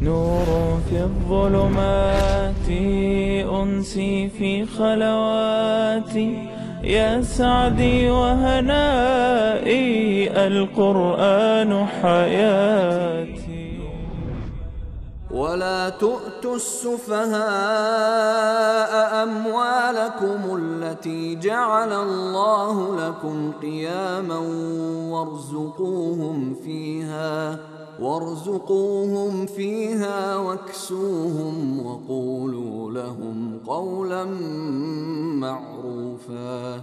نور في الظلمات أنسي في خلواتي يا سعدي وهنائي القرآن حياتي. ولا تؤتوا السفهاء أموالكم التي جعل الله لكم قياما وارزقوهم فيها واكسوهم وقولوا لهم قولا معروفا.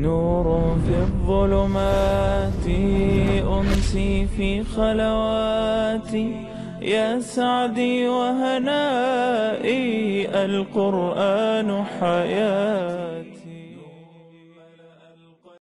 نور في الظلمات أنسي في خلواتي يا سعدي وهنائي القرآن حياتي.